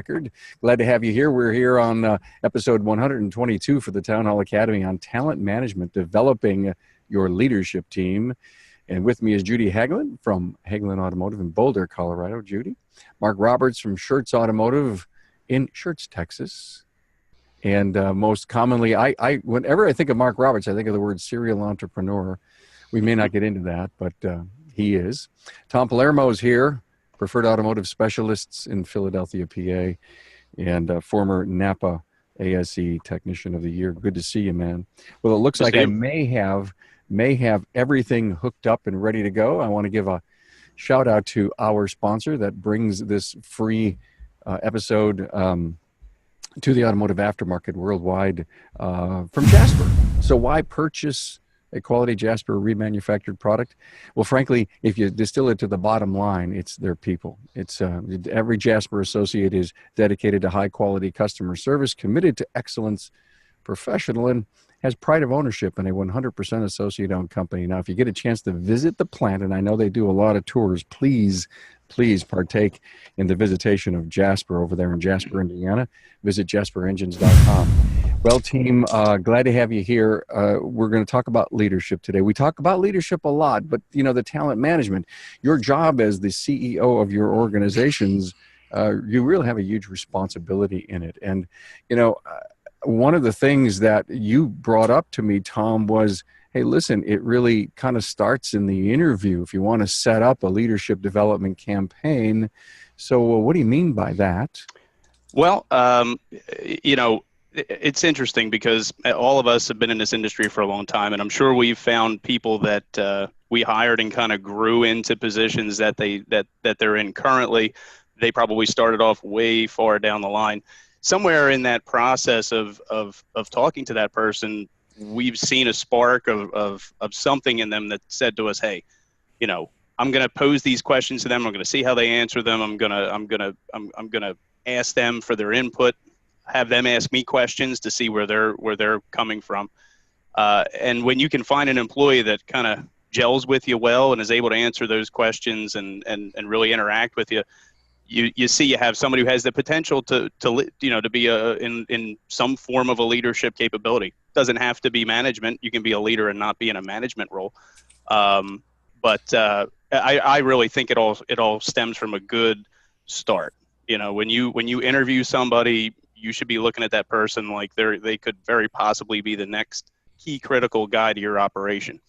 record. Glad to have you here. We're here on episode 122 for the Town Hall Academy on talent management, developing your leadership team. And with me is Judy Hagelin from Hagelin Automotive in Boulder, Colorado. Judy. Mark Roberts from Schertz Automotive in Schertz, Texas. And most commonly, whenever I think of Mark Roberts, I think of the word serial entrepreneur. We may not get into that, but he is. Tom Palermo is here, preferred automotive specialists in Philadelphia, PA, and former Napa ASE Technician of the Year. Good to see you, man. Well, it looks like I may have everything hooked up and ready to go. I want to give a shout out to our sponsor that brings this free episode to the automotive aftermarket worldwide from Jasper. So why purchase a quality Jasper remanufactured product? Well, frankly, if you distill it to the bottom line, it's their people. It's every Jasper associate is dedicated to high quality customer service, committed to excellence, professional, and has pride of ownership in a 100% associate-owned company. Now, if you get a chance to visit the plant, and I know they do a lot of tours, please partake in the visitation of Jasper over there in Jasper, Indiana. Visit jasperengines.com. Well, team, glad to have you here. We're going to talk about leadership today. We talk about leadership a lot, but, the talent management, your job as the CEO of your organizations, you really have a huge responsibility in it. And, one of the things that you brought up to me, Tom, was, hey, listen, it really kind of starts in the interview if you want to set up a leadership development campaign. So what do you mean by that? Well, it's interesting because all of us have been in this industry for a long time, and I'm sure we've found people that we hired and kind of grew into positions that they're in currently. They probably started off way far down the line. Somewhere in that process of talking to that person, we've seen a spark of something in them that said to us, hey, I'm going to pose these questions to them. I'm going to see how they answer them. I'm going to ask them for their input, have them ask me questions to see where they're coming from. And when you can find an employee that kind of gels with you well and is able to answer those questions and really interact with you, you see you have somebody who has the potential to be in some form of a leadership capability. Doesn't have to be management. You can be a leader and not be in a management role. But I really think it all stems from a good start. When you interview somebody, you should be looking at that person like they could very possibly be the next key critical guy to your operation,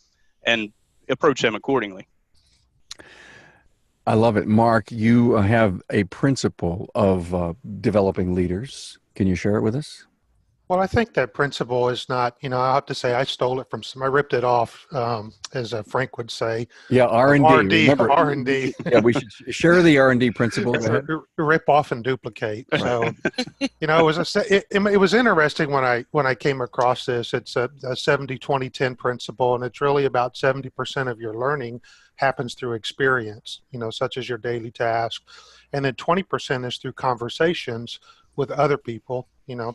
and approach them accordingly. I love it. Mark, you have a principle of developing leaders. Can you share it with us? Well, I think that principle is not, I have to say I stole it from I ripped it off, as Frank would say. Yeah, R&D. R&D. Yeah, we should share the R&D principle. Rip off and duplicate. So, it was interesting when I came across this. It's a 70-20-10 principle, and it's really about 70% of your learning happens through experience, such as your daily task. And then 20% is through conversations with other people,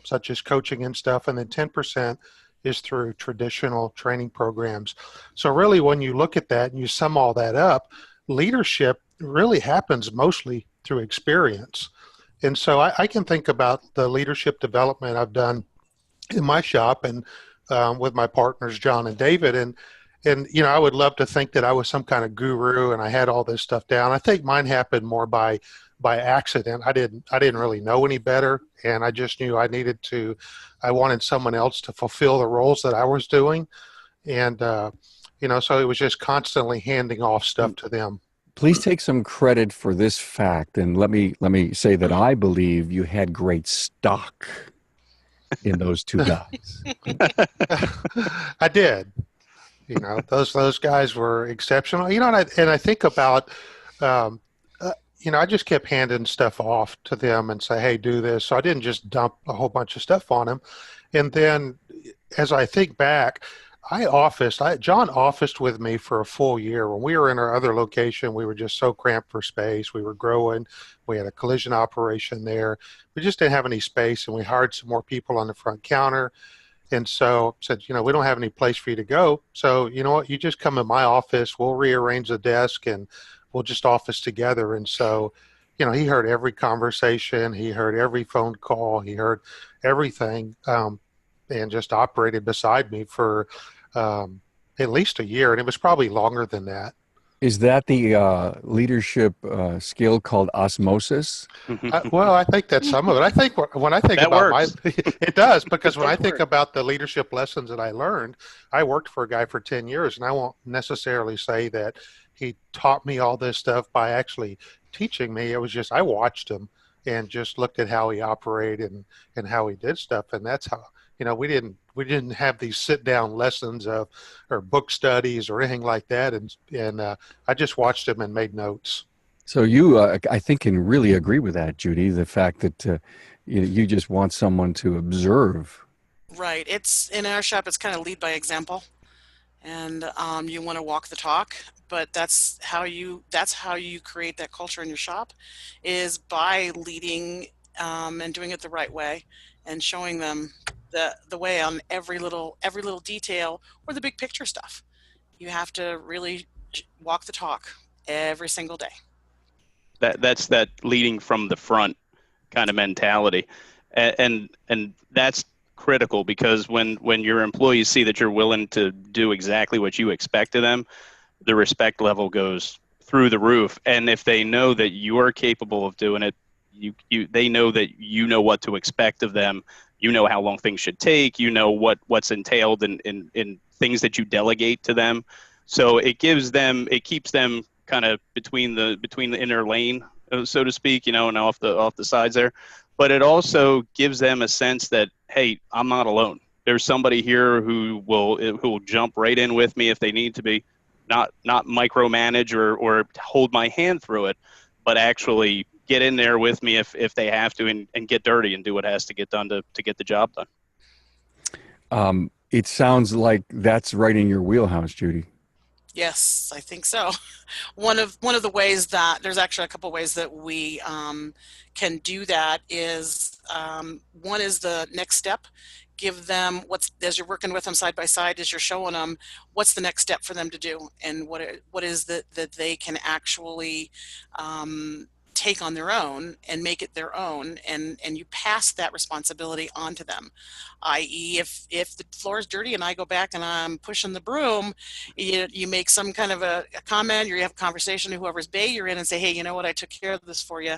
such as coaching and stuff. And then 10% is through traditional training programs. So really, when you look at that and you sum all that up, leadership really happens mostly through experience. And so I can think about the leadership development I've done in my shop and with my partners, John and David. And I would love to think that I was some kind of guru and I had all this stuff down. I think mine happened more by accident. I didn't really know any better, and I just knew I wanted someone else to fulfill the roles that I was doing. And so it was just constantly handing off stuff to them. Please take some credit for this fact, and let me say that I believe you had great stock in those two guys. I did. Those guys were exceptional. And I think about, I just kept handing stuff off to them and say, hey, do this. So I didn't just dump a whole bunch of stuff on them. And then as I think back, John officed with me for a full year. When we were in our other location, we were just so cramped for space. We were growing. We had a collision operation there. We just didn't have any space, and we hired some more people on the front counter. And so said, we don't have any place for you to go. So you know what, you just come in my office, we'll rearrange the desk and we'll just office together. And so, he heard every conversation, he heard every phone call, he heard everything, and just operated beside me for at least a year, and it was probably longer than that. Is that the leadership skill called osmosis? Well, I think that's some of it. I think when I think That about works. it does, because when I does think work. about the leadership lessons that I learned, I worked for a guy for 10 years, and I won't necessarily say that he taught me all this stuff by actually teaching me. It was just, I watched him and just looked at how he operated and how he did stuff. And that's how, we didn't have these sit down lessons or book studies or anything like that. And I just watched him and made notes. So you, I think, can really agree with that, Judy. The fact that you just want someone to observe. Right. It's in our shop. It's kind of lead by example, and you want to walk the talk. But that's how you create that culture in your shop, is by leading and doing it the right way, and showing them the way on every little detail or the big picture stuff. You have to really walk the talk every single day. That's that leading from the front kind of mentality, and that's critical, because when your employees see that you're willing to do exactly what you expect of them, the respect level goes through the roof. And if they know that you are capable of doing it, they know that you know what to expect of them. You know how long things should take. You know what's entailed in things that you delegate to them. So it keeps them kind of between the inner lane, so to speak, and off the sides there. But it also gives them a sense that, hey, I'm not alone. There's somebody here who will jump right in with me if they need to be, not micromanage or hold my hand through it, but actually get in there with me if they have to, and get dirty and do what has to get done to get the job done. It sounds like that's right in your wheelhouse, Judy. Yes, I think so. One of the ways that there's actually a couple ways that we can do that is one is the next step. Give them as you're working with them side by side, as you're showing them what's the next step for them to do, and what is that they can actually take on their own and make it their own, and you pass that responsibility on to them. I.e., if the floor is dirty and I go back and I'm pushing the broom, you make some kind of a comment, or you have a conversation to whoever's bay you're in and say, hey, you know what, I took care of this for you.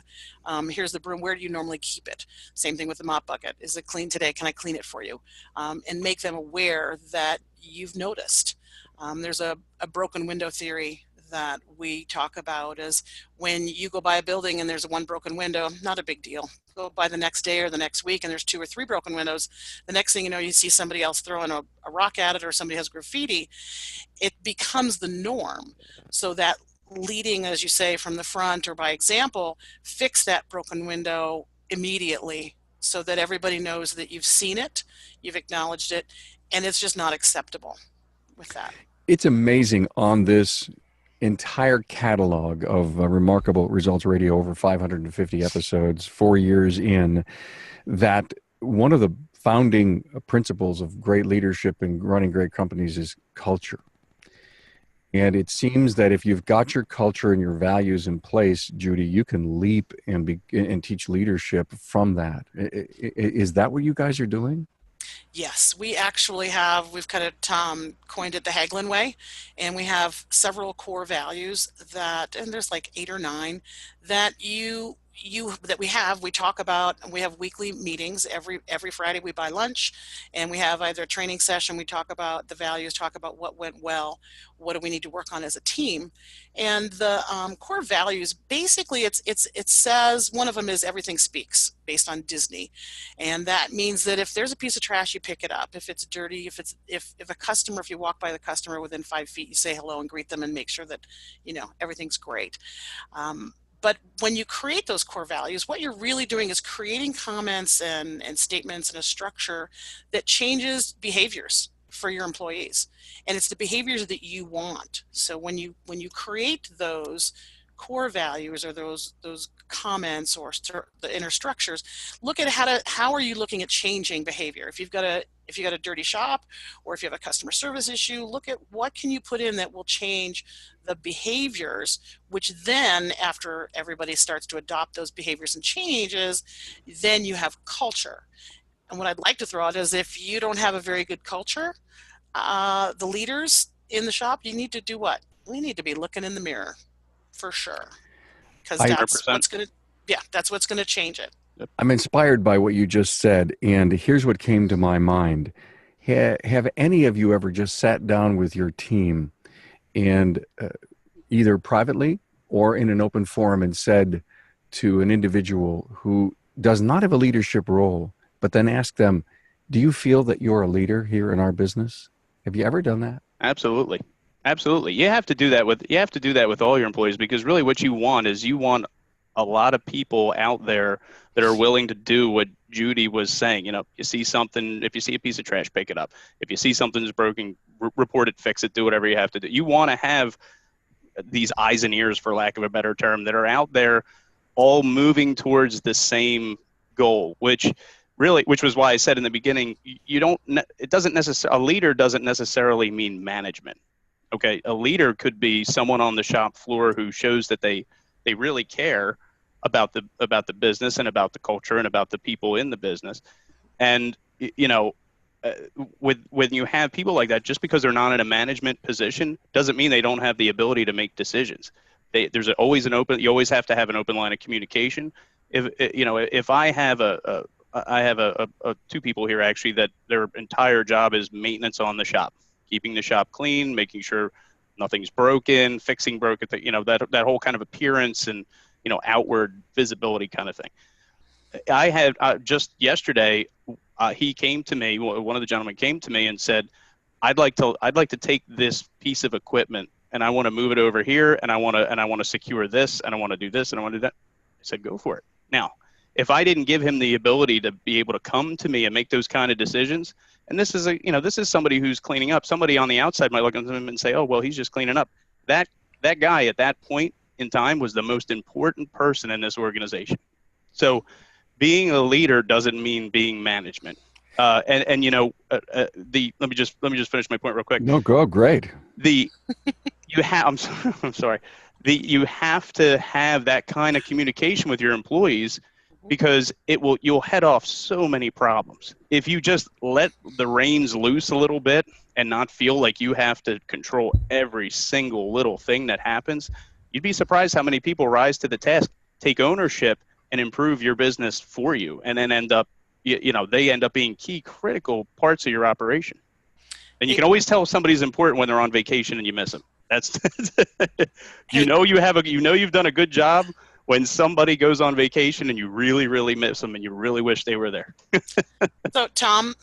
Here's the broom. Where do you normally keep it? Same thing with the mop bucket. Is it clean today? Can I clean it for you? And make them aware that you've noticed. There's a broken window theory that we talk about, is when you go by a building and there's one broken window, not a big deal. Go by the next day or the next week and there's 2 or 3 broken windows. The next thing you know, you see somebody else throwing a rock at it, or somebody has graffiti. It becomes the norm. So that leading, as you say, from the front or by example, fix that broken window immediately, so that everybody knows that you've seen it, you've acknowledged it, and it's just not acceptable with that. It's amazing on this entire catalog of Remarkable Results Radio, over 550 episodes, 4 years in, that one of the founding principles of great leadership and running great companies is culture. And it seems that if you've got your culture and your values in place, Judy, you can leap and teach leadership from that. Is that what you guys are doing? Yes, we've kind of coined it the Hagelin way, and we have several core values and there's like 8 or 9 that we talk about. We have weekly meetings every Friday. We buy lunch, and we have either a training session. We talk about the values, talk about what went well, what do we need to work on as a team, and the core values. Basically, it says one of them is everything speaks, based on Disney, and that means that if there's a piece of trash, you pick it up. If it's dirty, if you walk by the customer within 5 feet, you say hello and greet them and make sure that everything's great. But when you create those core values, what you're really doing is creating comments and statements and a structure that changes behaviors for your employees. And it's the behaviors that you want. So when you create those core values or those comments or the inner structures, look at how are you looking at changing behavior. If you've got a dirty shop, or if you have a customer service issue, look at what can you put in that will change the behaviors, which then after everybody starts to adopt those behaviors and changes, then you have culture. And what I'd like to throw out is if you don't have a very good culture, the leaders in the shop, you need to do what? We need to be looking in the mirror for sure. Because that's 100%. That's what's going to change it. I'm inspired by what you just said, and here's what came to my mind. Have any of you ever just sat down with your team and either privately or in an open forum and said to an individual who does not have a leadership role, but then ask them, do you feel that you're a leader here in our business? Have you ever done that? Absolutely. Absolutely. You have to do that with all your employees, because really what you want is a lot of people out there that are willing to do what Judy was saying. You see something, if you see a piece of trash, pick it up. If you see something's broken, report it, fix it, do whatever you have to do. You want to have these eyes and ears, for lack of a better term, that are out there all moving towards the same goal, which was why I said in the beginning, a leader doesn't necessarily mean management. Okay. A leader could be someone on the shop floor who shows that they really care about the business and about the culture and about the people in the business. And, when you have people like that, just because they're not in a management position doesn't mean they don't have the ability to make decisions. You always have to have an open line of communication. If I have I have two people here actually that their entire job is maintenance on the shop, keeping the shop clean, making sure nothing's broken, fixing broken, that whole kind of appearance and, outward visibility kind of thing. I had just yesterday, he came to me, one of the gentlemen came to me and said, I'd like to take this piece of equipment and I want to move it over here and I want to secure this and I want to do this and I want to do that. I said, go for it. Now, if I didn't give him the ability to be able to come to me and make those kind of decisions, and this is somebody who's cleaning up, somebody on the outside might look at him and say, oh, well, he's just cleaning up. That guy at that point in time was the most important person in this organization. So being a leader doesn't mean being management. Let me just finish my point real quick. No, go great. I'm sorry. You have to have that kind of communication with your employees, because you'll head off so many problems. If you just let the reins loose a little bit and not feel like you have to control every single little thing that happens, you'd be surprised how many people rise to the task, take ownership, and improve your business for you, and then end up being key critical parts of your operation. And you can always tell if somebody's important when they're on vacation and you miss them. That's you've done a good job when somebody goes on vacation and you really, really miss them and you really wish they were there. So Tom,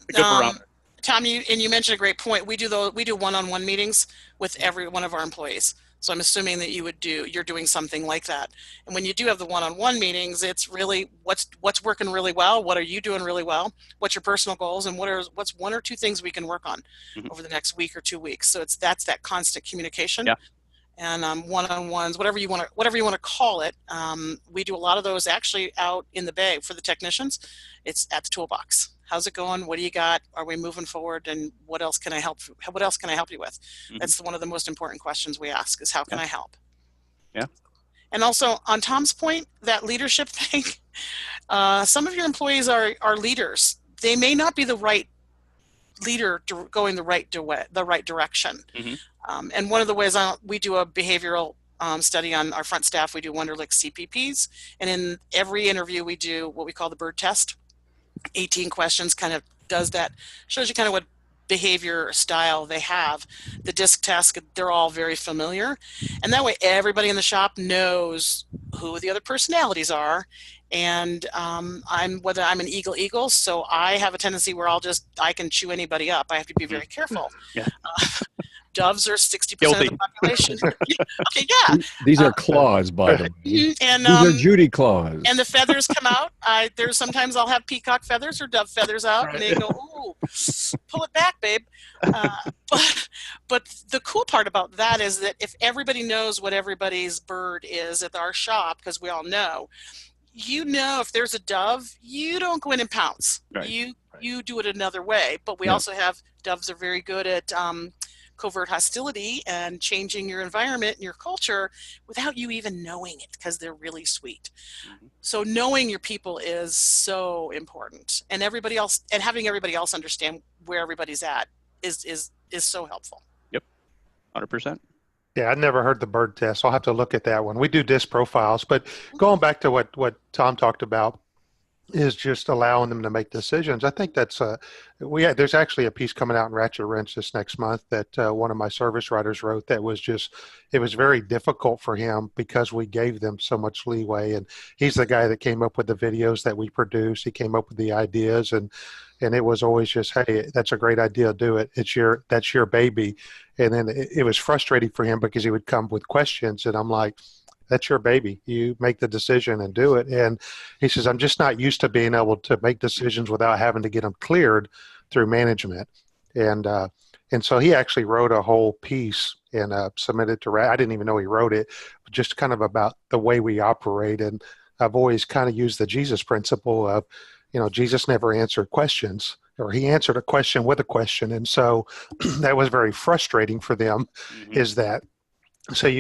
you mentioned a great point. We do one-on-one meetings with every one of our employees. So I'm assuming that you're doing something like that. And when you do have the one-on-one meetings, it's really what's working really well, what are you doing really well, what's your personal goals, and what's one or two things we can work on over the next week or 2 weeks. So that's that constant communication. Yeah. And one-on-ones, whatever you want to call it. We do a lot of those actually out in the bay for the technicians. It's at the toolbox. How's it going? What do you got? Are we moving forward? And what else can I help you with? Mm-hmm. That's one of the most important questions we ask is how can I help? Yeah. And also on Tom's point, that leadership thing, some of your employees are leaders. They may not be the right leader going the right direction. Mm-hmm. And one of the ways we do a behavioral study on our front staff, we do Wonderlic CPPs. And in every interview we do what we call the bird test. 18 questions kind of does that, shows you kind of what behavior style they have. The disc test, they're all very familiar. And that way everybody in the shop knows who the other personalities are. And whether I'm an eagle, so I have a tendency where I can chew anybody up. I have to be very careful. Yeah. Doves are 60% of the population. Okay, yeah. These are claws, by the way. And these are Judy claws. And the feathers come out. Sometimes I'll have peacock feathers or dove feathers out, and they go, "Ooh, pull it back, babe." But the cool part about that is that if everybody knows what everybody's bird is at our shop, because we all know, if there's a dove, you don't go in and pounce. Right. You do it another way. But we also have doves are very good at covert hostility and changing your environment and your culture without you even knowing it, because they're really sweet. Mm-hmm. So knowing your people is so important, and having everybody else understand where everybody's at is so helpful. Yep, 100%. Yeah, I'd never heard the bird test. I'll have to look at that one. We do disc profiles, but going back to what Tom talked about is just allowing them to make decisions. I think that's there's actually a piece coming out in Ratchet Wrench this next month that one of my service writers wrote that was it was very difficult for him because we gave them so much leeway. And he's the guy that came up with the videos that we produce. He came up with the ideas, and it was always just, hey, that's a great idea, do it. That's your baby. And then it was frustrating for him because he would come with questions, and I'm like, that's your baby. You make the decision and do it. And he says, I'm just not used to being able to make decisions without having to get them cleared through management. And so he actually wrote a whole piece and submitted to I didn't even know he wrote it, but just kind of about the way we operate. And I've always kind of used the Jesus principle of, Jesus never answered questions, or he answered a question with a question. And so that was very frustrating for them, is that, so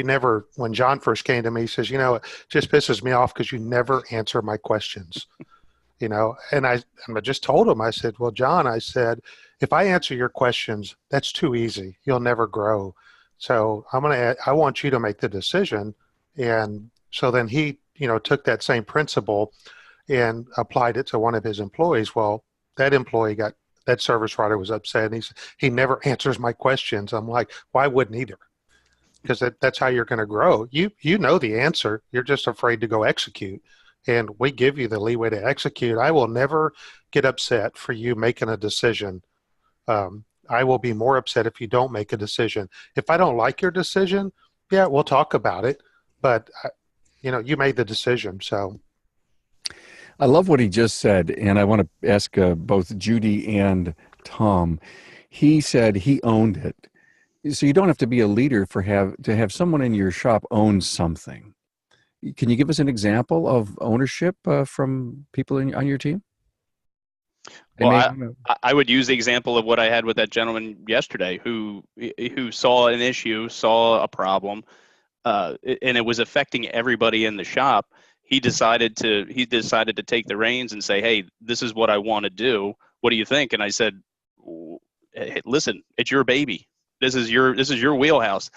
when John first came to me, he says, it just pisses me off because you never answer my questions, and I just told him, I said, well, John, I said, if I answer your questions, that's too easy. You'll never grow. So I want you to make the decision. And so then he, took that same principle and applied it to one of his employees. Well, that service writer was upset, and he never answers my questions. I'm like, why wouldn't either? Because that's how you're going to grow. You know the answer. You're just afraid to go execute. And we give you the leeway to execute. I will never get upset for you making a decision. I will be more upset if you don't make a decision. If I don't like your decision, yeah, we'll talk about it. But, you made the decision. So I love what he just said. And I want to ask both Judy and Tom. He said he owned it. So you don't have to be a leader to have someone in your shop own something. Can you give us an example of ownership from people on your team? Well, I would use the example of what I had with that gentleman yesterday who saw an issue, saw a problem, and it was affecting everybody in the shop. He decided to take the reins and say, hey, this is what I want to do. What do you think? And I said, hey, listen, it's your baby. This is your wheelhouse.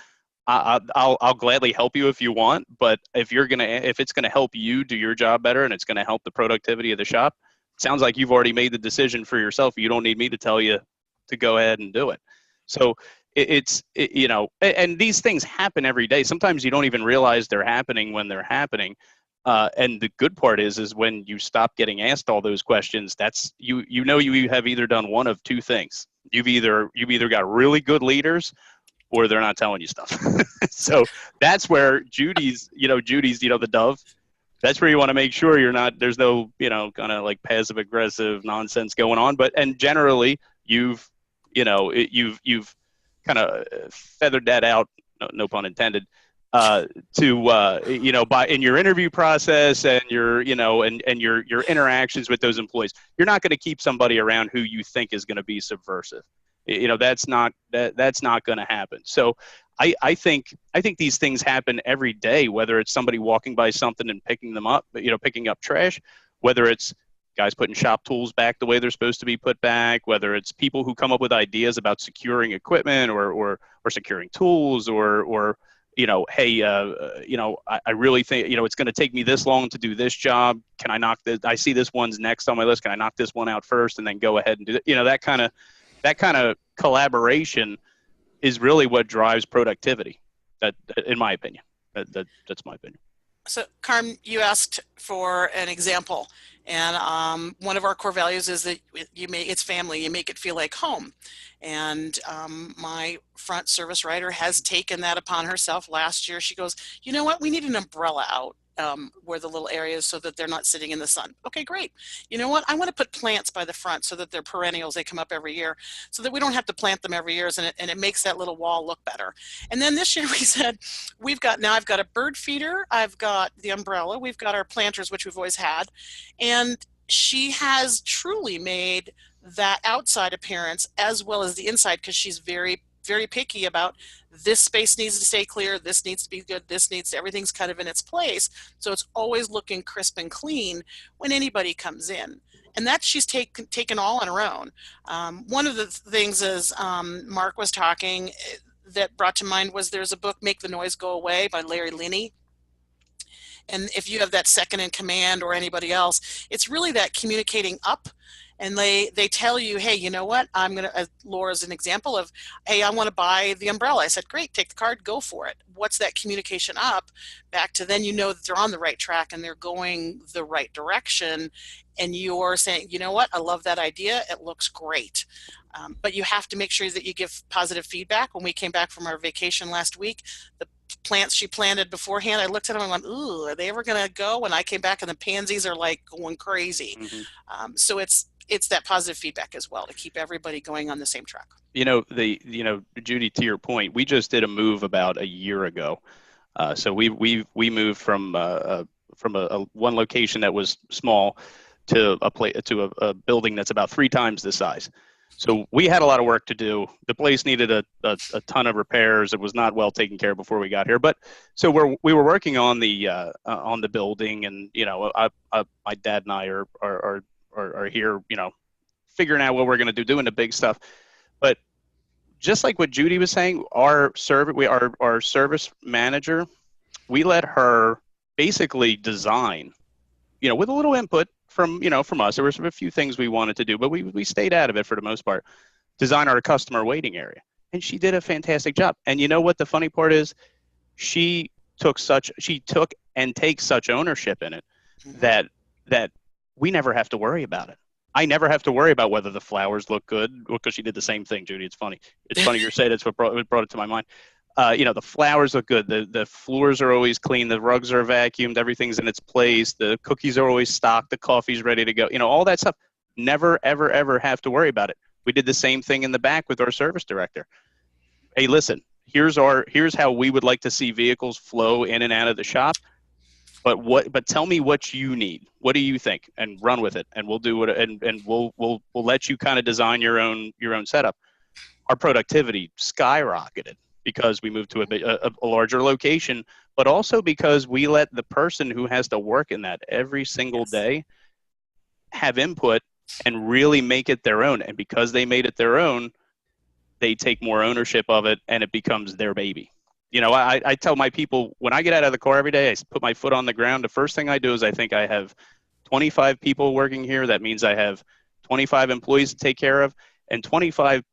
I'll gladly help you if you want, but if it's gonna help you do your job better and it's gonna help the productivity of the shop, it sounds like you've already made the decision for yourself. You don't need me to tell you to go ahead and do it. So and these things happen every day. Sometimes you don't even realize they're happening when they're happening. And the good part is when you stop getting asked all those questions, that's you have either done one of two things. You've either got really good leaders, or they're not telling you stuff. So that's where Judy's the dove. That's where you want to make sure there's no kind of like passive aggressive nonsense going on. And generally you've kind of feathered that out, no pun intended, by in your interview process and your interactions with those employees. You're not going to keep somebody around who you think is going to be subversive. That's not going to happen. So I think these things happen every day, whether it's somebody walking by something and picking them up, picking up trash, whether it's guys putting shop tools back the way they're supposed to be put back, whether it's people who come up with ideas about securing equipment or securing tools or hey, I really think, it's going to take me this long to do this job. Can I knock this? I see this one's next on my list. Can I knock this one out first and then go ahead and do it? That kind of collaboration is really what drives productivity. That in my opinion, that's my opinion. So, Carm, you asked for an example, and one of our core values is that it's family. You make it feel like home, and my front service writer has taken that upon herself. Last year, she goes, you know what? We need an umbrella out where the little areas so that they're not sitting in the sun. Okay, great. You know what? I want to put plants by the front so that they're perennials. They come up every year so that we don't have to plant them every year, and it makes that little wall look better. And then this year we said, I've got a bird feeder, I've got the umbrella, we've got our planters, which we've always had. And she has truly made that outside appearance as well as the inside, because she's very, very picky about this space needs to stay clear, this needs to be good, everything's kind of in its place. So it's always looking crisp and clean when anybody comes in. And that she's taken all on her own. One of the things is Mark was talking that brought to mind was there's a book, Make the Noise Go Away by Larry Linney. And if you have that second in command or anybody else, it's really that communicating up. And they tell you, hey, you know what? I'm going to, Laura's an example of, hey, I want to buy the umbrella. I said, great, take the card, go for it. What's that communication up? Back to then you know that they're on the right track and they're going the right direction. And you're saying, you know what? I love that idea. It looks great. But you have to make sure that you give positive feedback. When we came back from our vacation last week, the plants she planted beforehand, I looked at them and went, ooh, are they ever going to go? And I came back and the pansies are like going crazy. Mm-hmm. So it's that positive feedback as well to keep everybody going on the same track. Judy, to your point, we just did a move about a year ago. So we moved from a one location that was small to a building that's about 3 times the size. So we had a lot of work to do. The place needed a ton of repairs. It was not well taken care of before we got here. But so we were working on the building, and my dad and I are here, figuring out what we're going to do, doing the big stuff. But just like what Judy was saying, our service manager, we let her basically design, with a little input from us. There were a few things we wanted to do, but we stayed out of it for the most part. Design our customer waiting area, and she did a fantastic job. And you know what the funny part is? She took and takes such ownership in it that we never have to worry about it. I never have to worry about whether the flowers look good, because she did the same thing, Judy. It's funny you're saying that's what brought it to my mind. The flowers look good. The floors are always clean. The rugs are vacuumed. Everything's in its place. The cookies are always stocked. The coffee's ready to go. All that stuff. Never, ever, ever have to worry about it. We did the same thing in the back with our service director. Hey, listen, here's how we would like to see vehicles flow in and out of the shop. But tell me what you need. What do you think? And run with it. And we'll do it. And we'll let you kind of design your own setup. Our productivity skyrocketed because we moved to a larger location, but also because we let the person who has to work in that every single day have input and really make it their own. And because they made it their own, they take more ownership of it, and it becomes their baby. I tell my people, when I get out of the car every day, I put my foot on the ground. The first thing I do is I think I have 25 people working here. That means I have 25 employees to take care of and 25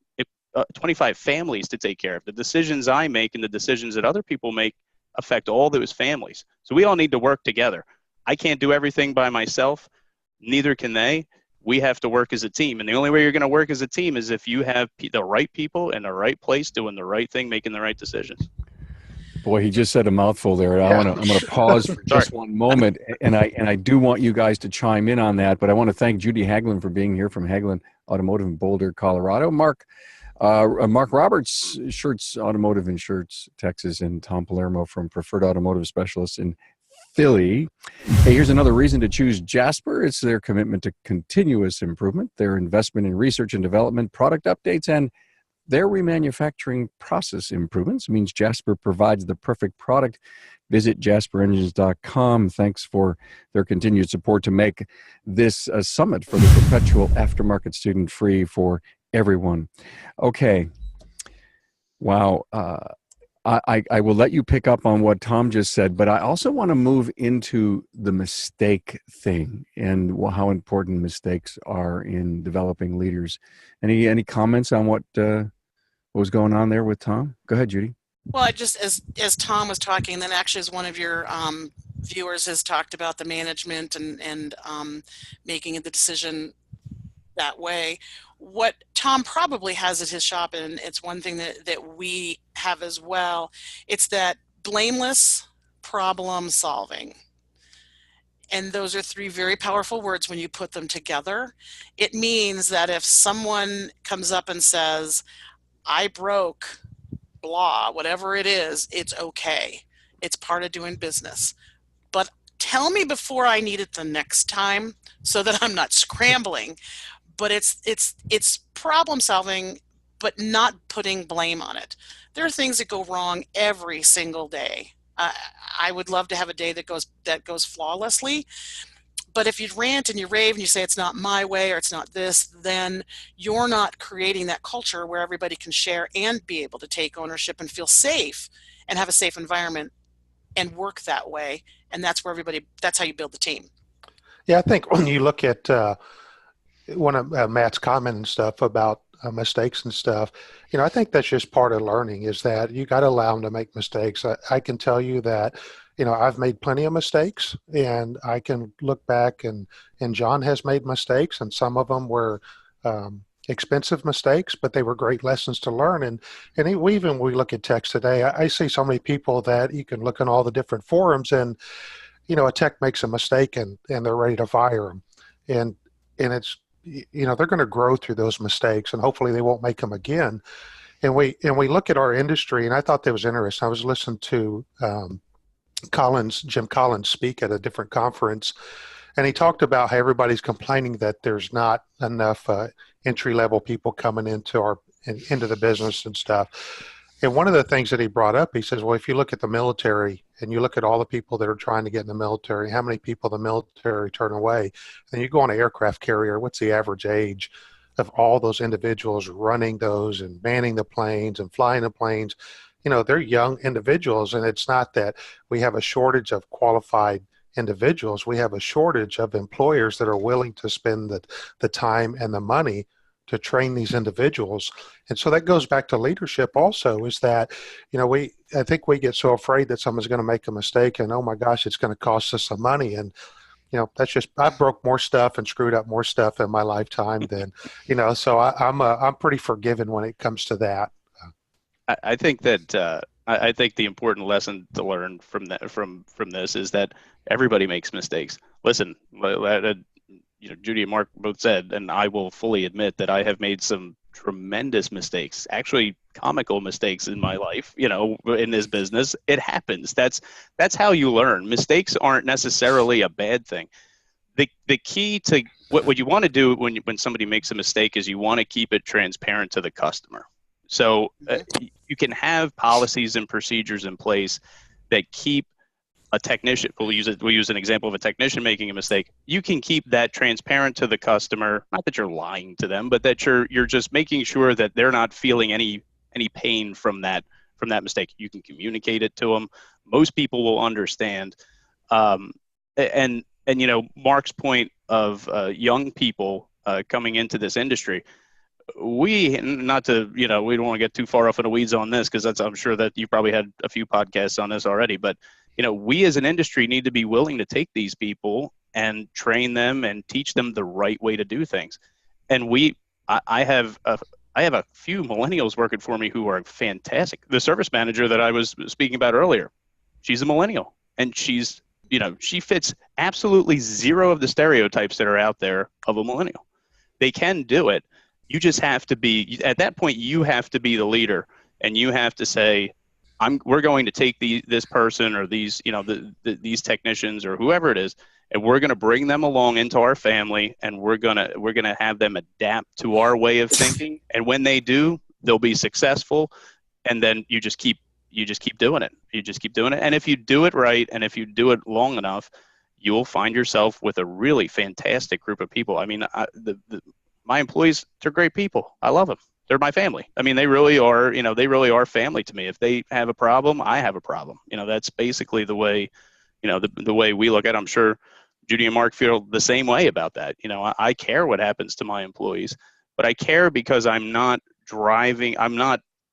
families to take care of. The decisions I make and the decisions that other people make affect all those families. So we all need to work together. I can't do everything by myself. Neither can they. We have to work as a team. And the only way you're going to work as a team is if you have the right people in the right place doing the right thing, making the right decisions. Boy, he just said a mouthful there. I'm going to pause for just one moment, and I do want you guys to chime in on that. But I want to thank Judy Hagelin for being here from Hagelin Automotive in Boulder, Colorado. Mark Roberts, Shirts Automotive in Shirts, Texas, and Tom Palermo from Preferred Automotive Specialists in Philly. Hey, here's another reason to choose Jasper. It's their commitment to continuous improvement, their investment in research and development, product updates, and their remanufacturing process improvements. Means Jasper provides the perfect product. Visit jasperengines.com. Thanks for their continued support to make this a summit for the perpetual aftermarket student free for everyone. Okay. Wow. I will let you pick up on what Tom just said, but I also want to move into the mistake thing and how important mistakes are in developing leaders. Any comments on what was going on there with Tom? Go ahead, Judy. Well, I just, as Tom was talking, and then actually as one of your viewers has talked about the management and making the decision that way, what Tom probably has at his shop, and it's one thing that we have as well, it's that blameless problem solving. And those are three very powerful words when you put them together. It means that if someone comes up and says, I broke, blah, whatever it is, it's okay. It's part of doing business. But tell me before I need it the next time so that I'm not scrambling. But it's problem solving, but not putting blame on it. There are things that go wrong every single day. I would love to have a day that goes flawlessly. But if you rant and you rave and you say it's not my way or it's not this, then you're not creating that culture where everybody can share and be able to take ownership and feel safe and have a safe environment and work that way. And that's how you build the team. Yeah, I think when you look at one of Matt's comment and stuff about mistakes and stuff, I think that's just part of learning, is that you got to allow them to make mistakes. I can tell you that, I've made plenty of mistakes, and I can look back and John has made mistakes, and some of them were expensive mistakes, but they were great lessons to learn. And even we look at techs today, I see so many people that you can look in all the different forums, and, a tech makes a mistake and they're ready to fire them. And it's, they're going to grow through those mistakes, and hopefully they won't make them again. And we look at our industry, and I thought that was interesting. I was listening to Jim Collins speak at a different conference, and he talked about how everybody's complaining that there's not enough entry-level people coming into the business and stuff. And one of the things that he brought up, he says, well, if you look at the military and you look at all the people that are trying to get in the military, how many people the military turn away, and you go on an aircraft carrier, what's the average age of all those individuals running those and manning the planes and flying the planes? They're young individuals, and it's not that we have a shortage of qualified individuals. We have a shortage of employers that are willing to spend the time and the money to train these individuals. And so that goes back to leadership also, is that, I think we get so afraid that someone's going to make a mistake and, oh my gosh, it's going to cost us some money. And, that's just, I broke more stuff and screwed up more stuff in my lifetime than, so I'm pretty forgiving when it comes to that. I think that, I think the important lesson to learn from this is that everybody makes mistakes. Listen, Judy and Mark both said, and I will fully admit that I have made some tremendous mistakes, actually comical mistakes in my life, in this business. It happens. That's how you learn. Mistakes aren't necessarily a bad thing. The key to what you want to do when somebody makes a mistake is you want to keep it transparent to the customer. So you can have policies and procedures in place that keep a technician, we'll use an example of a technician making a mistake. You can keep that transparent to the customer, not that you're lying to them, but that you're just making sure that they're not feeling any pain from that mistake. You can communicate it to them. Most people will understand. And Mark's point of young people coming into this industry, we don't want to get too far off in the weeds on this, because I'm sure that you probably had a few podcasts on this already, but we as an industry need to be willing to take these people and train them and teach them the right way to do things. And I have a few millennials working for me who are fantastic. The service manager that I was speaking about earlier, she's a millennial, and she fits absolutely zero of the stereotypes that are out there of a millennial. They can do it. You just have to be, at that point, you have to be the leader, and you have to say, we're going to take this person or these, these technicians or whoever it is, and we're going to bring them along into our family, and we're going to have them adapt to our way of thinking. And when they do, they'll be successful. And then you just keep doing it. You just keep doing it. And if you do it right, and if you do it long enough, you will find yourself with a really fantastic group of people. I mean, my employees, they're great people. I love them. They're my family. I mean, they really are family to me. If they have a problem, I have a problem. That's basically the way, the way we look at it. I'm sure Judy and Mark feel the same way about that. I care what happens to my employees, but I care because I'm not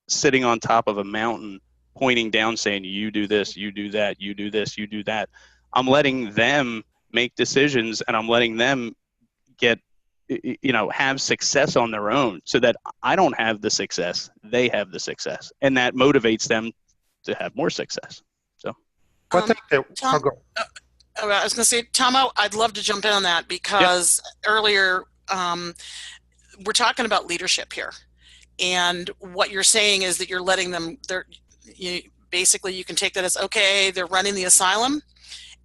sitting on top of a mountain pointing down saying, you do this, you do that, you do this, you do that. I'm letting them make decisions, and I'm letting them have success on their own, so that I don't have the success, they have the success, and that motivates them to have more success. So Tom, I was going to say, Tom, I'd love to jump in on that because earlier we're talking about leadership here. And what you're saying is that you're letting them, basically you can take that as, okay, they're running the asylum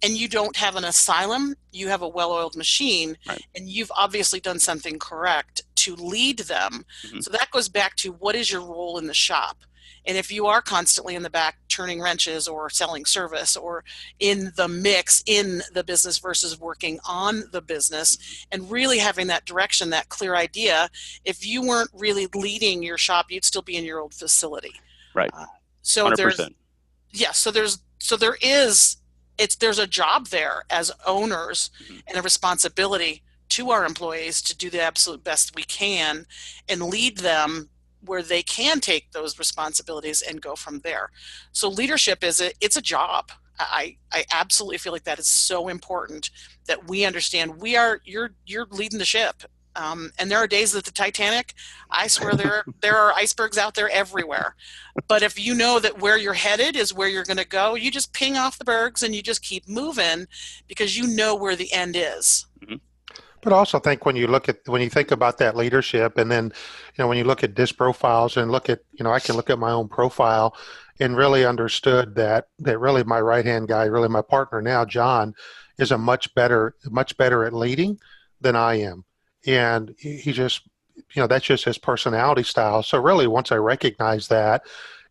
and you don't have an asylum, you have a well-oiled machine, right. And you've obviously done something correct to lead them. Mm-hmm. So that goes back to what is your role in the shop? And if you are constantly in the back turning wrenches or selling service or in the mix in the business versus working on the business and really having that direction, that clear idea, if you weren't really leading your shop, you'd still be in your old facility. Right. So 100%. There's a job there as owners and a responsibility to our employees to do the absolute best we can and lead them where they can take those responsibilities and go from there. So leadership it's a job. I absolutely feel like that is so important that we understand you're leading the ship. And there are days that the Titanic, I swear there are icebergs out there everywhere. But if you know that where you're headed is where you're going to go, you just ping off the bergs and you just keep moving because you know where the end is. Mm-hmm. But I also think when you think about that leadership, and then, when you look at DISC profiles and look at, I can look at my own profile and really understood that really my right-hand guy, really my partner now, John, is much better at leading than I am. And he just, that's just his personality style. So really, once I recognize that,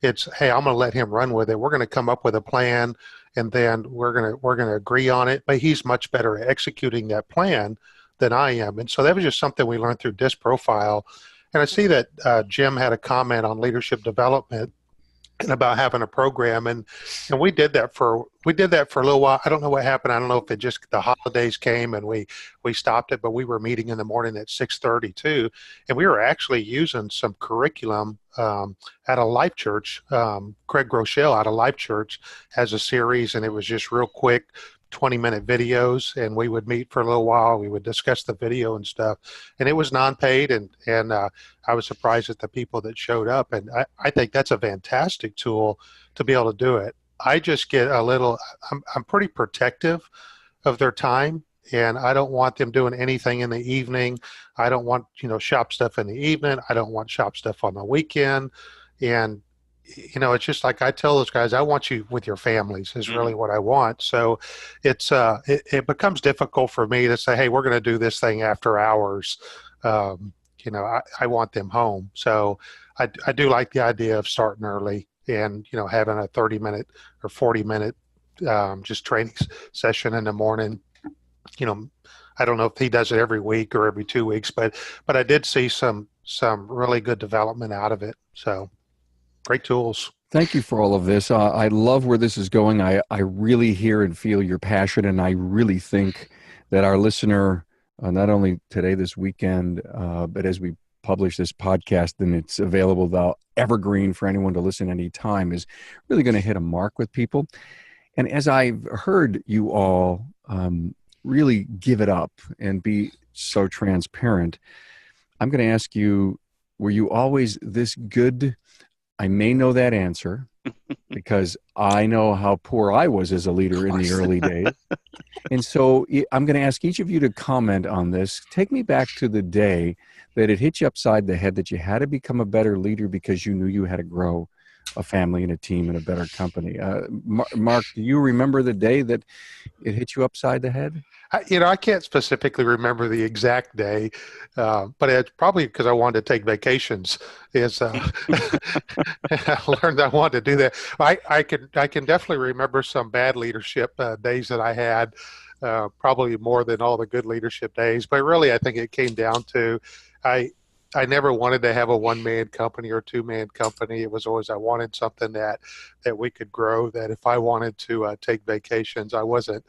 it's, hey, I'm going to let him run with it. We're going to come up with a plan, and then we're going to agree on it. But he's much better at executing that plan than I am. And so that was just something we learned through DISC profile. And I see that Jim had a comment on leadership development and about having a program, and we did that for a little while. I don't know what happened. I don't know if it just the holidays came and we stopped it, but we were meeting in the morning at 6:30 too, and we were actually using some curriculum at a Life Church. Craig Groeschel out of Life Church has a series, and it was just real quick 20-minute videos, and we would meet for a little while. We would discuss the video and stuff, and it was non-paid, and I was surprised at the people that showed up, and I think that's a fantastic tool to be able to do it. I just get I'm pretty protective of their time, and I don't want them doing anything in the evening. I don't want, shop stuff in the evening. I don't want shop stuff on the weekend, and it's just like I tell those guys, I want you with your families is really what I want. So it's it becomes difficult for me to say, hey, we're going to do this thing after hours. I want them home. So I do like the idea of starting early and, having a 30-minute or 40-minute just training session in the morning. I don't know if he does it every week or every 2 weeks, but I did see some really good development out of it. So great tools. Thank you for all of this. I love where this is going. I really hear and feel your passion, and I really think that our listener, not only today, this weekend, but as we publish this podcast and it's available, the evergreen for anyone to listen anytime, is really going to hit a mark with people. And as I've heard you all really give it up and be so transparent, I'm going to ask you, were you always this good? I may know that answer because I know how poor I was as a leader in the early days. And so I'm going to ask each of you to comment on this. Take me back to the day that it hit you upside the head that you had to become a better leader because you knew you had to grow a family and a team and a better company. Mark, do you remember the day that it hit you upside the head? I can't specifically remember the exact day, but it's probably because I wanted to take vacations. I learned I wanted to do that. I can definitely remember some bad leadership days that I had, probably more than all the good leadership days. But really, I think it came down to I never wanted to have a one-man company or two-man company. It was always I wanted something that we could grow, that if I wanted to take vacations, I wasn't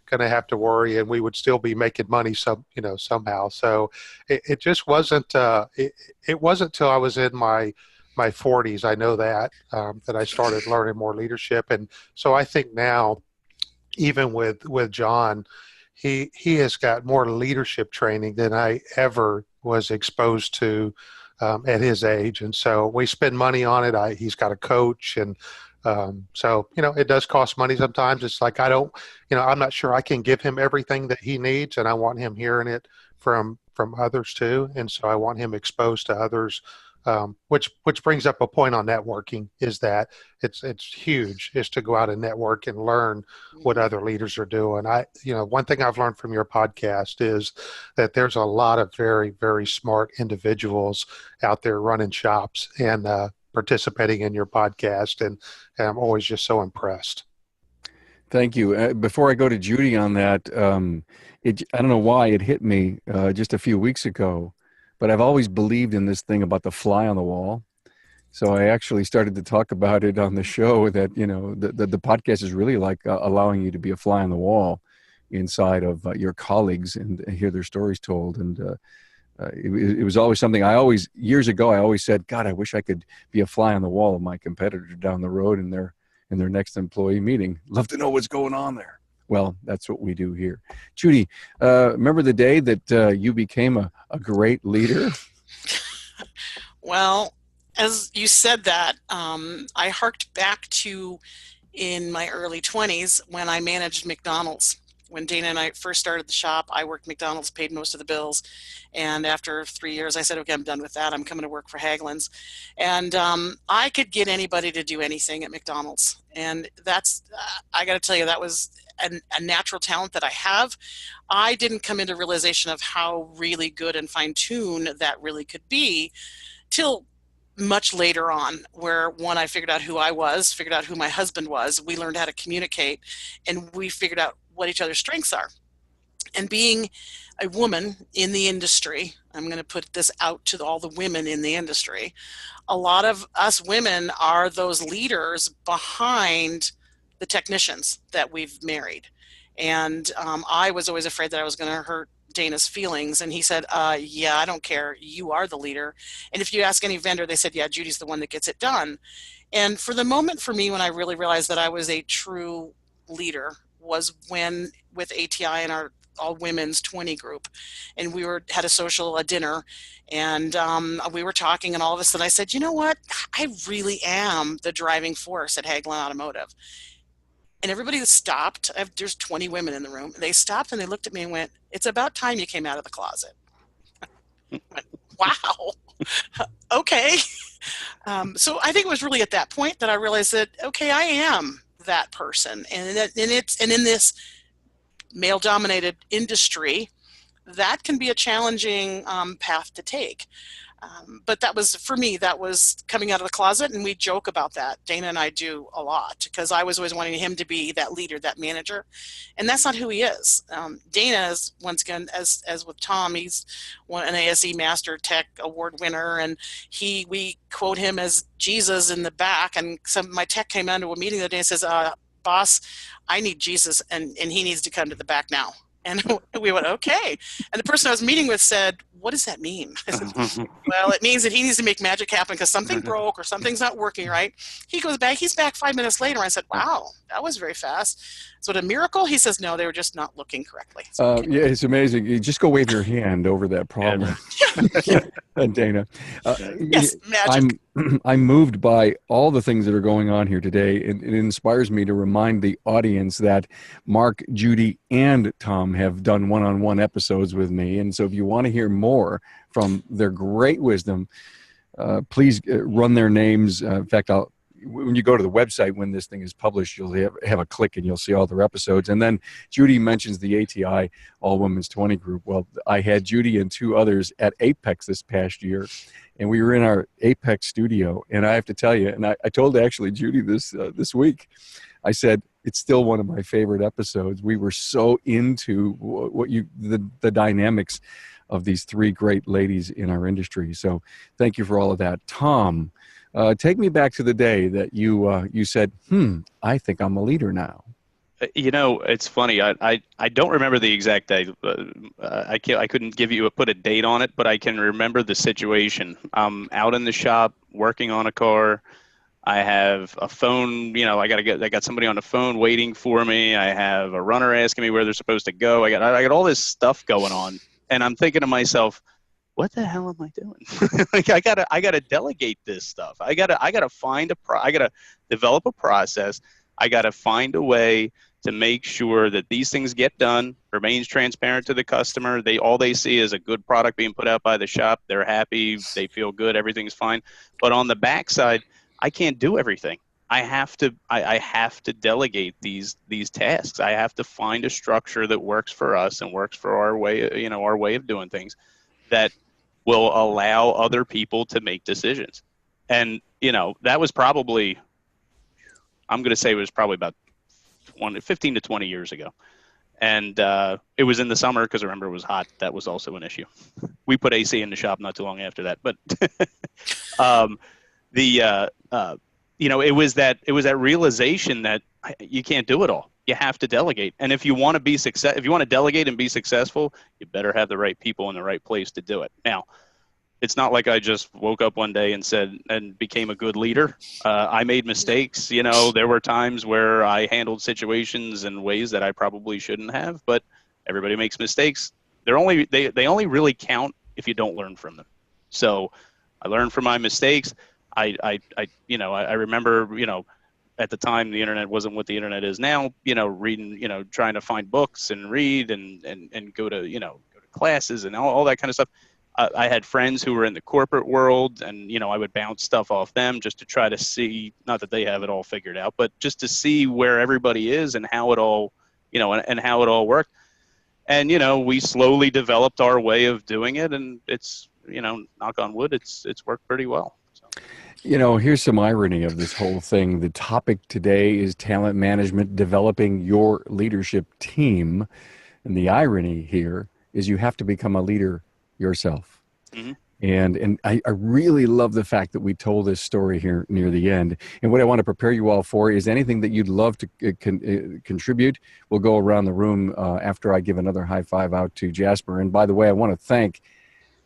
going to have to worry, and we would still be making money somehow. So it just wasn't it wasn't till I was in my 40s, I know that I started learning more leadership. And so I think now, even with John, he has got more leadership training than I ever was exposed to at his age. And so we spend money on it. He's got a coach, and So, it does cost money sometimes. It's like, I'm not sure I can give him everything that he needs, and I want him hearing it from others too. And so I want him exposed to others, which brings up a point on networking, is that it's huge, is to go out and network and learn what other leaders are doing. One thing I've learned from your podcast is that there's a lot of very, very smart individuals out there running shops and participating in your podcast, and I'm always just so impressed. Thank you. Before I go to Judy on that, I don't know why it hit me just a few weeks ago, but I've always believed in this thing about the fly on the wall. So I actually started to talk about it on the show, that the podcast is really like allowing you to be a fly on the wall inside of your colleagues and hear their stories told. And it was always something years ago, I always said, God, I wish I could be a fly on the wall of my competitor down the road in their next employee meeting. Love to know what's going on there. Well, that's what we do here. Judy, remember the day that you became a great leader? Well, as you said that, I harked back to in my early 20s when I managed McDonald's. When Dana and I first started the shop, I worked McDonald's, paid most of the bills. And after 3 years, I said, okay, I'm done with that. I'm coming to work for Hagelin's. And I could get anybody to do anything at McDonald's. And that's, I got to tell you, that was a natural talent that I have. I didn't come into realization of how really good and fine-tuned that really could be till much later on, where I figured out who I was, figured out who my husband was. We learned how to communicate, and we figured out what each other's strengths are. And being a woman in the industry, I'm going to put this out to all the women in the industry. A lot of us women are those leaders behind the technicians that we've married. And I was always afraid that I was going to hurt Dana's feelings, and he said, yeah, I don't care, you are the leader. And if you ask any vendor, they said, yeah, Judy's the one that gets it done. And for the moment for me, when I really realized that I was a true leader, was when with ATI and our all women's 20 group, and we had a dinner, and we were talking, and all of a sudden I said, you know what, I really am the driving force at Hagelin Automotive. And everybody stopped. There's 20 women in the room. They stopped and they looked at me and went, it's about time you came out of the closet. I went, wow. Okay. So I think it was really at that point that I realized that, okay, I am that person. And in this male-dominated industry, that can be a challenging path to take. But that was, for me, that was coming out of the closet, and we joke about that. Dana and I do a lot, because I was always wanting him to be that leader, that manager, and that's not who he is. Dana is, once again, as with Tom, he's an ASE Master Tech Award winner, and we quote him as Jesus in the back. And my tech came into a meeting that day and says, boss, I need Jesus, and he needs to come to the back now. And we went, okay. And the person I was meeting with said, what does that mean? I said, well, it means that he needs to make magic happen because something broke or something's not working right. He goes back. He's back 5 minutes later. I said, wow, that was very fast. So a miracle? He says, no, they were just not looking correctly. So, yeah, it's amazing. You just go wave your hand over that problem. Dana. Yes, magic. I'm moved by all the things that are going on here today. It inspires me to remind the audience that Mark, Judy, and Tom have done one-on-one episodes with me. And so if you want to hear more from their great wisdom, please run their names. In fact, when you go to the website, when this thing is published, you'll have a click and you'll see all their episodes. And then Judy mentions the ATI All Women's 20 group. Well, I had Judy and two others at Apex this past year, and we were in our Apex studio. And I have to tell you, and I told actually Judy this week, I said, it's still one of my favorite episodes. We were so into the dynamics of these three great ladies in our industry. So thank you for all of that. Tom, take me back to the day that you said, I think I'm a leader now. It's funny. I don't remember the exact day. I couldn't put a date on it, but I can remember the situation. I'm out in the shop working on a car. I have a phone. I got somebody on the phone waiting for me. I have a runner asking me where they're supposed to go. I got all this stuff going on, and I'm thinking to myself, what the hell am I doing? Like I gotta delegate this stuff. I gotta find I gotta develop a process. I gotta find a way to make sure that these things get done, remains transparent to the customer. All they see is a good product being put out by the shop. They're happy, they feel good, everything's fine. But on the backside, I can't do everything. I have to delegate these tasks. I have to find a structure that works for us and works for our way of doing things, that will allow other people to make decisions. And that was probably, I'm going to say it was probably about 15 to 20 years ago. And it was in the summer because remember it was hot. That was also an issue. We put AC in the shop not too long after that. But it was that realization that you can't do it all. You have to delegate. And if you want to delegate and be successful, you better have the right people in the right place to do it. Now, it's not like I just woke up one day and became a good leader. I made mistakes. There were times where I handled situations in ways that I probably shouldn't have, but everybody makes mistakes. They only really count if you don't learn from them. So I learned from my mistakes. I remember, at the time the internet wasn't what the internet is now, reading, trying to find books and read and go to classes and all that kind of stuff. I had friends who were in the corporate world, and I would bounce stuff off them just to try to see, not that they have it all figured out, but just to see where everybody is and how it all, and how it all worked. And we slowly developed our way of doing it, and it's, knock on wood, it's worked pretty well. So. Here's some irony of this whole thing. The topic today is talent management, developing your leadership team, and the irony here is you have to become a leader yourself. Mm-hmm. And I really love the fact that we told this story here near the end. And what I want to prepare you all for is anything that you'd love to contribute. We'll go around the room after I give another high five out to Jasper. And by the way, I want to thank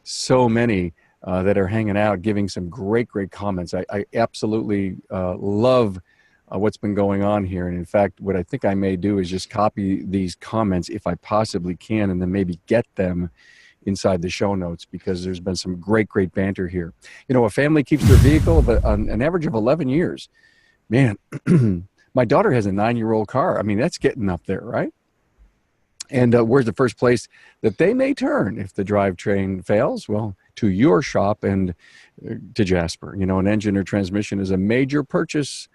so many that are hanging out, giving some great comments. I absolutely love what's been going on here. And in fact, what I think I may do is just copy these comments if I possibly can, and then maybe get them inside the show notes, because there's been some great banter here. A family keeps their vehicle on an average of 11 years. Man, my daughter has a 9-year-old car. I mean, that's getting up there, right? And where's the first place that they may turn if the drivetrain fails? Well, to your shop and to Jasper. An engine or transmission is a major purchase,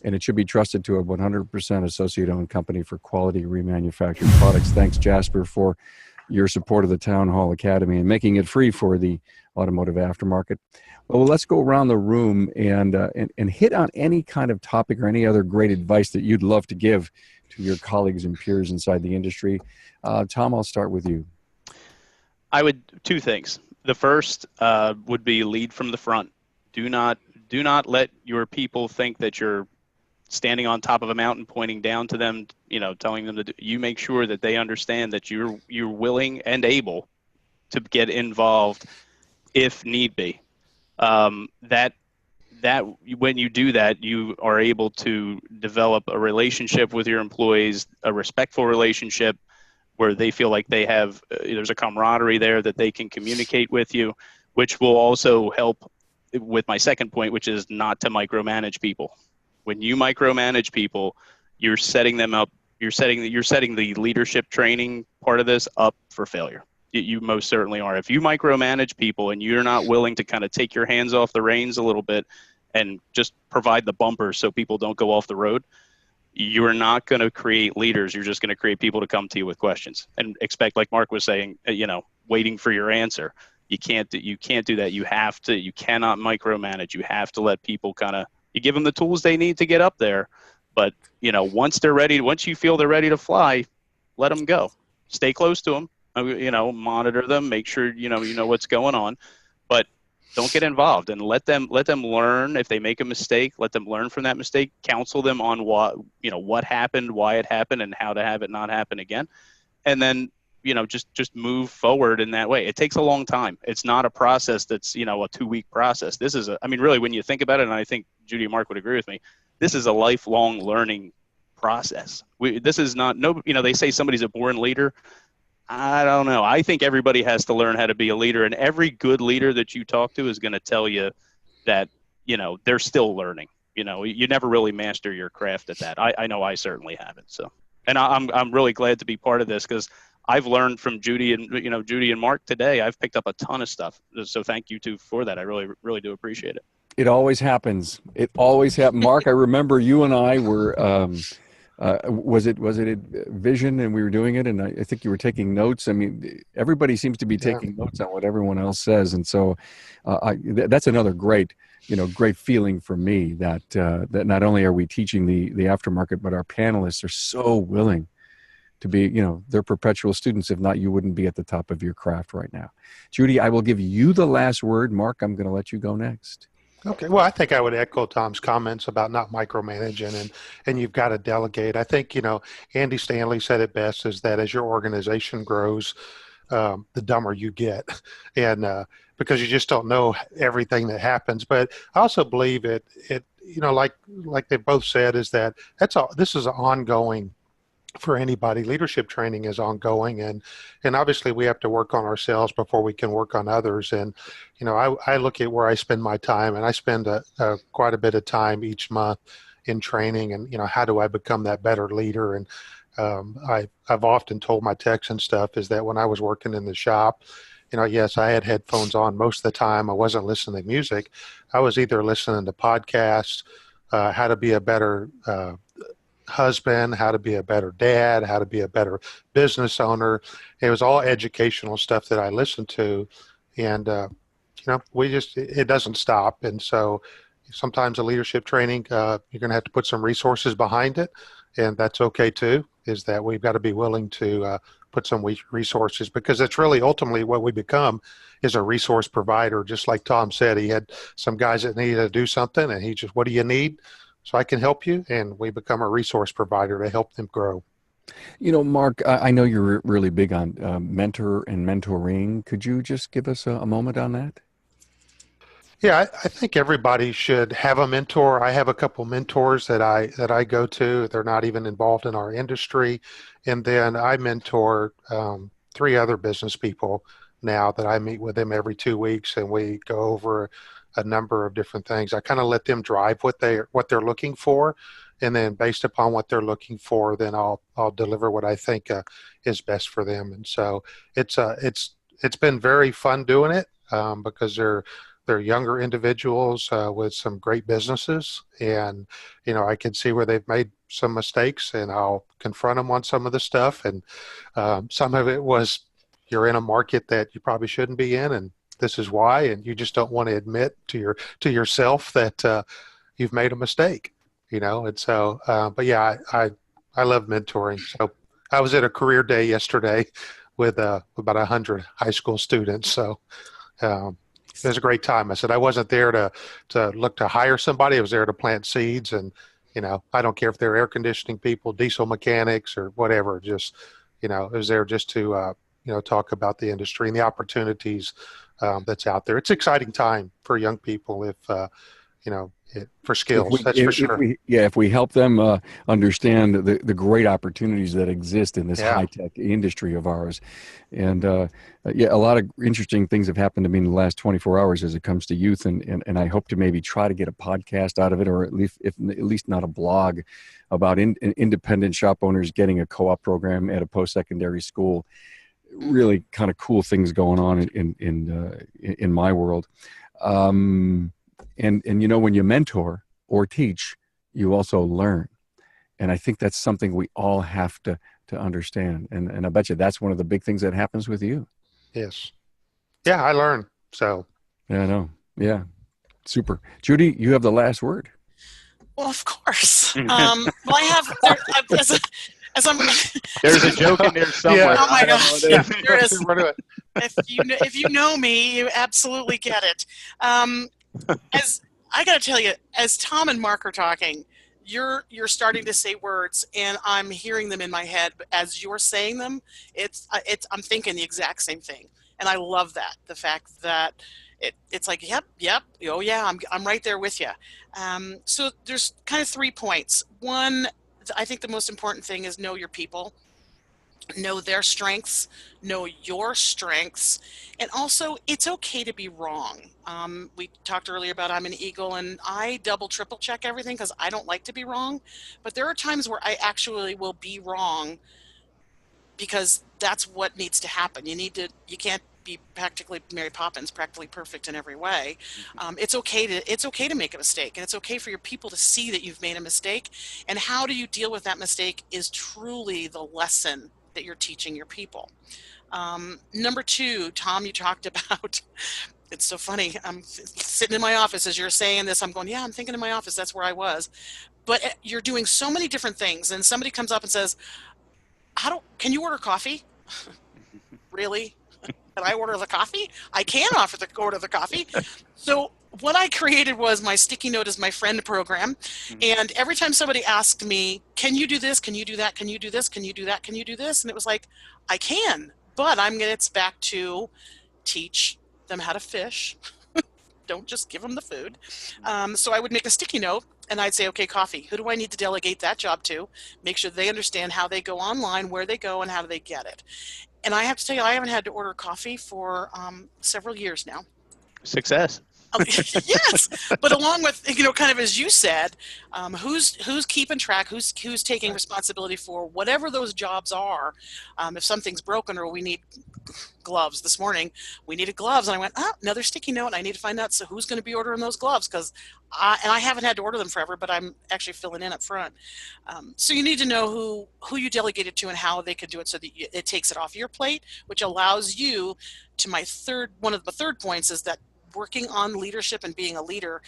and it should be trusted to a 100% associate-owned company for quality remanufactured products. Thanks, Jasper, for your support of the Town Hall Academy and making it free for the automotive aftermarket. Well, let's go around the room and hit on any kind of topic or any other great advice that you'd love to give to your colleagues and peers inside the industry. Tom, I'll start with you. Two things. The first would be lead from the front. Do not let your people think that you're standing on top of a mountain, pointing down to them, telling them that you make sure that they understand that you're willing and able to get involved if need be. That when you do that, you are able to develop a relationship with your employees, a respectful relationship where they feel like they have, there's a camaraderie there that they can communicate with you, which will also help with my second point, which is not to micromanage people. When you micromanage people, you're setting them up. You're setting the leadership training part of this up for failure. You most certainly are. If you micromanage people and you're not willing to kind of take your hands off the reins a little bit and just provide the bumpers so people don't go off the road, you're not going to create leaders. You're just going to create people to come to you with questions and expect, like Mark was saying, waiting for your answer. You can't do that. You cannot micromanage. You have to let people you give them the tools they need to get up there, but once you feel they're ready to fly, let them go. Stay close to them, monitor them, make sure you know what's going on, but don't get involved and let them learn. If they make a mistake, let them learn from that mistake. Counsel them on what happened, why it happened, and how to have it not happen again, and then just move forward in that way. It takes a long time. It's not a process that's, a 2-week process. This is really, when you think about it, and I think Judy and Mark would agree with me, this is a lifelong learning process. This is not, they say somebody's a born leader. I don't know. I think everybody has to learn how to be a leader, and every good leader that you talk to is going to tell you that, they're still learning. You never really master your craft at that. I know I certainly haven't. So, and I'm really glad to be part of this, because I've learned from Judy and Mark today. I've picked up a ton of stuff. So thank you two for that. I really, really do appreciate it. It always happens. It always happens. Mark, I remember you and I were, was it a vision, and we were doing it, and I think you were taking notes. I mean, everybody seems to be taking notes on what everyone else says. And so that's another great feeling for me that not only are we teaching the aftermarket, but our panelists are so willing to be, they're perpetual students. If not, you wouldn't be at the top of your craft right now. Judy, I will give you the last word. Mark, I'm going to let you go next. Okay. Well, I think I would echo Tom's comments about not micromanaging and you've got to delegate. I think, Andy Stanley said it best, is that as your organization grows, the dumber you get. And because you just don't know everything that happens. But I also believe it like they both said, is that this is an ongoing for anybody. Leadership training is ongoing, and obviously we have to work on ourselves before we can work on others. And I look at where I spend my time, and I spend quite a bit of time each month in training, and how do I become that better leader. And I've often told my techs and stuff is that when I was working in the shop, yes, I had headphones on most of the time. I wasn't listening to music. I was either listening to podcasts, how to be a better husband, how to be a better dad, how to be a better business owner. It was all educational stuff that I listened to, and it doesn't stop. And so sometimes a leadership training, you're going to have to put some resources behind it, and that's okay too. Is that we've got to be willing to put some resources, because it's really ultimately what we become is a resource provider. Just like Tom said, he had some guys that needed to do something, and he just, what do you need? So I can help you, and we become a resource provider to help them grow. Mark, I know you're really big on mentor and mentoring. Could you just give us a moment on that? Yeah, I think everybody should have a mentor. I have a couple mentors that I go to. They're not even involved in our industry, and then I mentor 3 other business people now that I meet with them every 2 weeks, and we go over a number of different things. I kind of let them drive what they're looking for, and then based upon what they're looking for, then I'll deliver what I think is best for them. And so it's been very fun doing it because they're younger individuals with some great businesses, and I can see where they've made some mistakes, and I'll confront them on some of the stuff. And some of it was, you're in a market that you probably shouldn't be in, and this is why, and you just don't want to admit to yourself that you've made a mistake, And so, but yeah, I love mentoring. So I was at a career day yesterday with about 100 high school students. So it was a great time. I said I wasn't there to look to hire somebody. I was there to plant seeds, and I don't care if they're air conditioning people, diesel mechanics, or whatever. Just I was there just to talk about the industry and the opportunities that's out there. It's an exciting time for young people if for skills. That's for sure. If we help them understand the great opportunities that exist in this high-tech industry of ours. And a lot of interesting things have happened to me in the last 24 hours as it comes to youth, and I hope to maybe try to get a podcast out of it, or at least not a blog, about independent shop owners getting a co-op program at a post-secondary school. Really kind of cool things going on in my world. And when you mentor or teach, you also learn. And I think that's something we all have to understand. And I bet you that's one of the big things that happens with you. Yes. Yeah, I learn. So. Yeah, I know. Yeah. Super. Judy, you have the last word. Well, of course. Well, I have, there's a joke in there somewhere. Yeah. Oh my gosh. There is. If you know me, you absolutely get it. As I got to tell you, as Tom and Mark are talking, you're starting to say words, and I'm hearing them in my head. But as you're saying them, I'm thinking the exact same thing, and I love that. The fact that it's like, yep, oh yeah, I'm right there with you. So there's kind of 3 points. One, I think the most important thing is know your people. Know their strengths, know your strengths, and also it's okay to be wrong. We talked earlier about I'm an eagle, and I double, triple check everything because I don't like to be wrong. But there are times where I actually will be wrong because that's what needs to happen. You can't be practically Mary Poppins, practically perfect in every way. It's okay to make a mistake, and it's okay for your people to see that you've made a mistake. And how do you deal with that mistake is truly the lesson that you're teaching your people. Number two, Tom, you talked about. It's so funny. I'm sitting in my office as you're saying this. I'm going, yeah, I'm thinking in my office. That's where I was. But you're doing so many different things, and somebody comes up and says, can you order coffee? Really? Can I order the coffee? I can order the coffee. So what I created was my sticky note is my friend program. And every time somebody asked me, can you do this? Can you do that? Can you do this? Can you do that? Can you do this? And it was like, I can, but it's back to teach them how to fish. Don't just give them the food. So I would make a sticky note and I'd say, okay, coffee, who do I need to delegate that job to? Make sure they understand how they go online, where they go, and how do they get it. And I have to tell you, I haven't had to order coffee for several years now. Success. Yes, but along with, kind of as you said, who's keeping track, who's taking responsibility for whatever those jobs are. If something's broken or we need gloves this morning, we needed gloves, and I went, another sticky note, and I need to find out, so who's going to be ordering those gloves, because I haven't had to order them forever, but I'm actually filling in up front. So you need to know who you delegated to and how they can do it, so that it takes it off your plate, which allows you to one of the third points is that working on leadership and being a leader.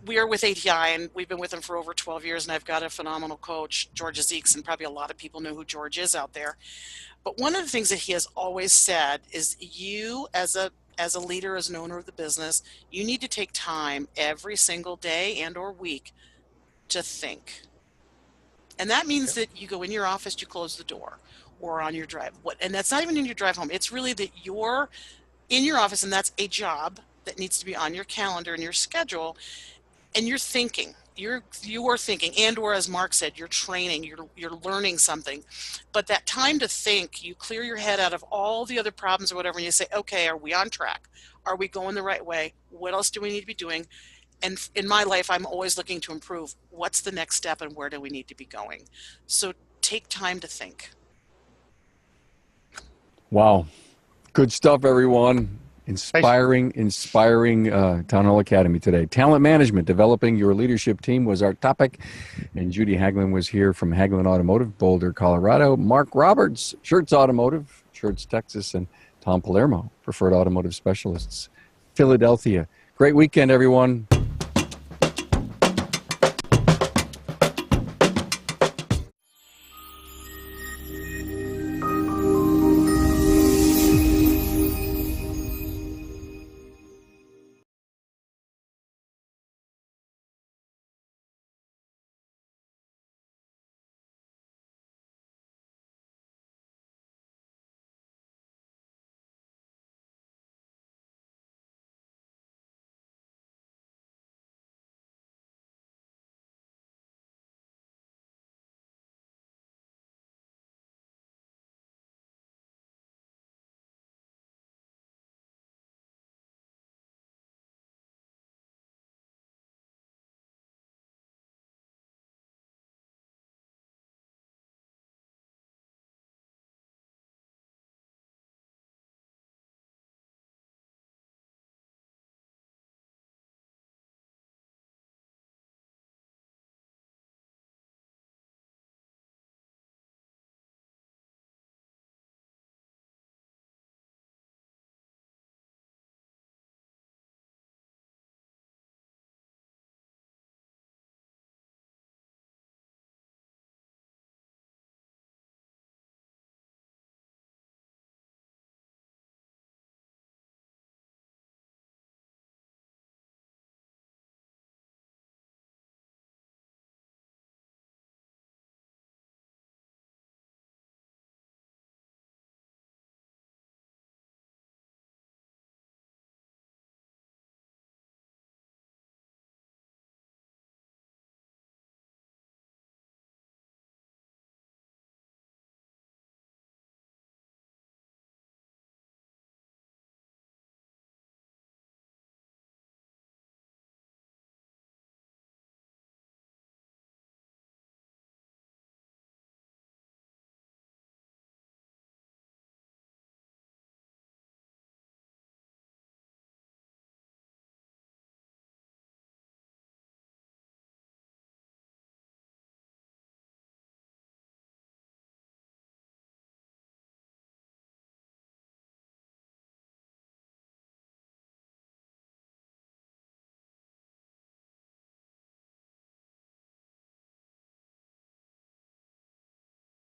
We are with ATI, and we've been with them for over 12 years, and I've got a phenomenal coach, George Zeeks, and probably a lot of people know who George is out there. But one of the things that he has always said is you, as a leader, as an owner of the business, you need to take time every single day and or week to think. And that means that you go in your office, you close the door, or on your drive. And that's not even in your drive home. It's really that you're in your office, and that's a job that needs to be on your calendar and your schedule, and you're thinking. You are thinking, and or as Mark said, you're training, you're learning something. But that time to think, you clear your head out of all the other problems or whatever, and you say, okay, are we on track? Are we going the right way? What else do we need to be doing? And in my life, I'm always looking to improve. What's the next step, and where do we need to be going? So take time to think. Wow. Good stuff, everyone. Inspiring Town Hall Academy today. Talent management, developing your leadership team was our topic. And Judy Hagelin was here from Hagelin Automotive, Boulder, Colorado. Mark Roberts, Shirts Automotive, Shirts, Texas. And Tom Palermo, Preferred Automotive Specialists, Philadelphia. Great weekend, everyone.